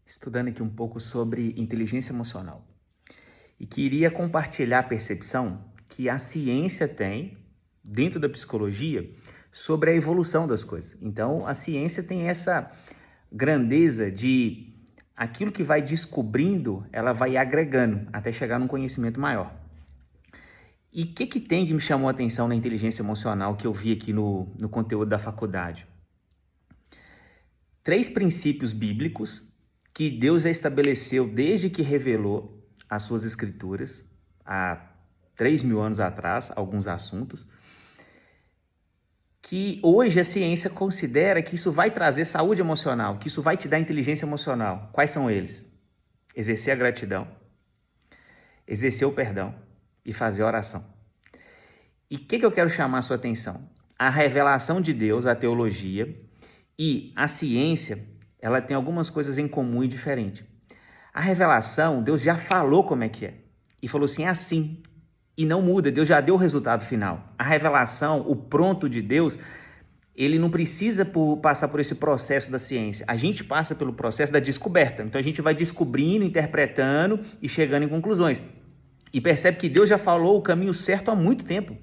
Estudando aqui um pouco sobre inteligência emocional e queria compartilhar a percepção que a ciência tem dentro da psicologia sobre a evolução das coisas. Então, a ciência tem essa grandeza de aquilo que vai descobrindo, ela vai agregando até chegar num conhecimento maior. E o que tem que me chamou a atenção na inteligência emocional que eu vi aqui no conteúdo da faculdade? 3 princípios bíblicos que Deus já estabeleceu desde que revelou as suas escrituras, há 3.000 anos atrás, alguns assuntos, que hoje a ciência considera que isso vai trazer saúde emocional, que isso vai te dar inteligência emocional. Quais são eles? Exercer a gratidão, exercer o perdão e fazer a oração. E o que eu quero chamar a sua atenção? A revelação de Deus, a teologia e a ciência, ela tem algumas coisas em comum e diferente. A revelação, Deus já falou como é que é. E falou assim, é assim. E não muda, Deus já deu o resultado final. A revelação, o pronto de Deus, ele não precisa passar por esse processo da ciência. A gente passa pelo processo da descoberta. Então a gente vai descobrindo, interpretando e chegando em conclusões. E percebe que Deus já falou o caminho certo há muito tempo.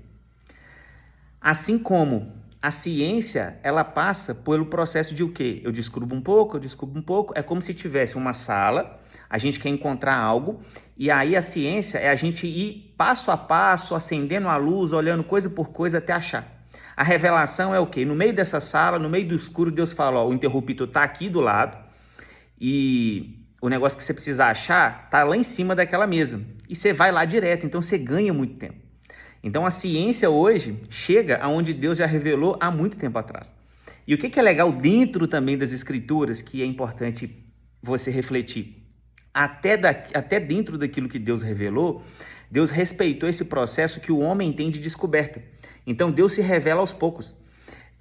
Assim como a ciência, ela passa pelo processo de o quê? Eu descubro um pouco. É como se tivesse uma sala, a gente quer encontrar algo, e aí a ciência é a gente ir passo a passo, acendendo a luz, olhando coisa por coisa até achar. A revelação é o quê? No meio dessa sala, no meio do escuro, Deus fala, ó, o interruptor está aqui do lado, e o negócio que você precisa achar está lá em cima daquela mesa. E você vai lá direto, então você ganha muito tempo. Então a ciência hoje chega aonde Deus já revelou há muito tempo atrás. E o que é legal dentro também das escrituras, que é importante você refletir? Até dentro daquilo que Deus revelou, Deus respeitou esse processo que o homem tem de descoberta. Então Deus se revela aos poucos,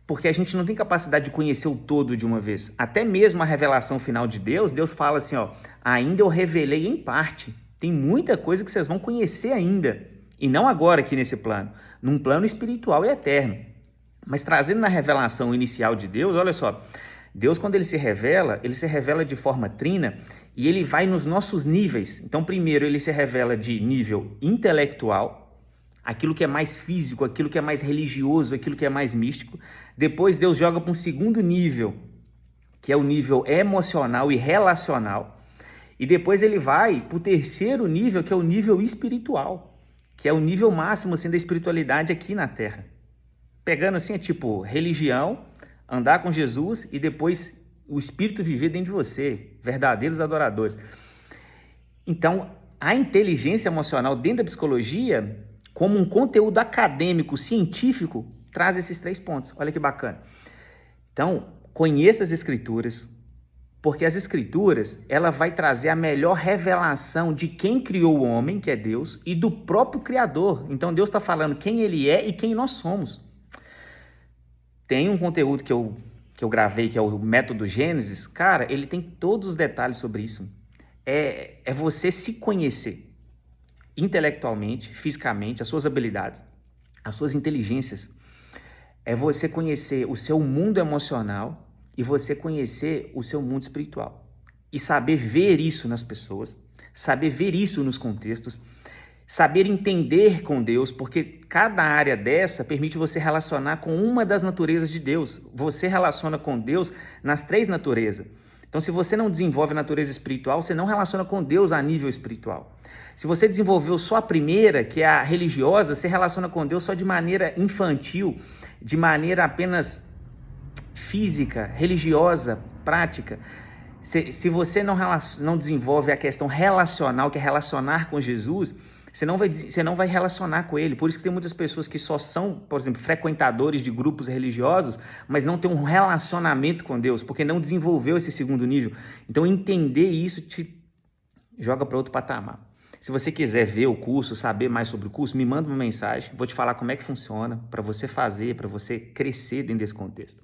porque a gente não tem capacidade de conhecer o todo de uma vez. Até mesmo a revelação final de Deus, Deus fala assim, ó, ainda eu revelei em parte. Tem muita coisa que vocês vão conhecer ainda. E não agora aqui nesse plano, num plano espiritual e eterno. Mas trazendo na revelação inicial de Deus, olha só, Deus quando ele se revela de forma trina e ele vai nos nossos níveis. Então primeiro ele se revela de nível intelectual, aquilo que é mais físico, aquilo que é mais religioso, aquilo que é mais místico. Depois Deus joga para um segundo nível, que é o nível emocional e relacional. E depois ele vai para o terceiro nível, que é o nível espiritual, que é o nível máximo assim, da espiritualidade aqui na Terra. Pegando assim, é tipo religião, andar com Jesus e depois o Espírito viver dentro de você, verdadeiros adoradores. Então, a inteligência emocional dentro da psicologia, como um conteúdo acadêmico, científico, traz esses 3 pontos. Olha que bacana. Então, conheça as escrituras, porque as escrituras, ela vai trazer a melhor revelação de quem criou o homem, que é Deus, e do próprio Criador. Então Deus está falando quem ele é e quem nós somos. Tem um conteúdo que eu gravei, que é o método Gênesis. Cara, ele tem todos os detalhes sobre isso. É você se conhecer intelectualmente, fisicamente, as suas habilidades, as suas inteligências. É você conhecer o seu mundo emocional e você conhecer o seu mundo espiritual. E saber ver isso nas pessoas, saber ver isso nos contextos, saber entender com Deus, porque cada área dessa permite você relacionar com uma das naturezas de Deus. Você relaciona com Deus nas 3 naturezas. Então, se você não desenvolve a natureza espiritual, você não relaciona com Deus a nível espiritual. Se você desenvolveu só a primeira, que é a religiosa, você relaciona com Deus só de maneira infantil, de maneira apenas física, religiosa, prática. Se você não desenvolve a questão relacional, que é relacionar com Jesus, você não vai relacionar com ele. Por isso que tem muitas pessoas que só são, por exemplo, frequentadores de grupos religiosos, mas não tem um relacionamento com Deus, porque não desenvolveu esse segundo nível. Então entender isso te joga para outro patamar. Se você quiser ver o curso, saber mais sobre o curso, me manda uma mensagem, vou te falar como é que funciona, para você fazer, para você crescer dentro desse contexto.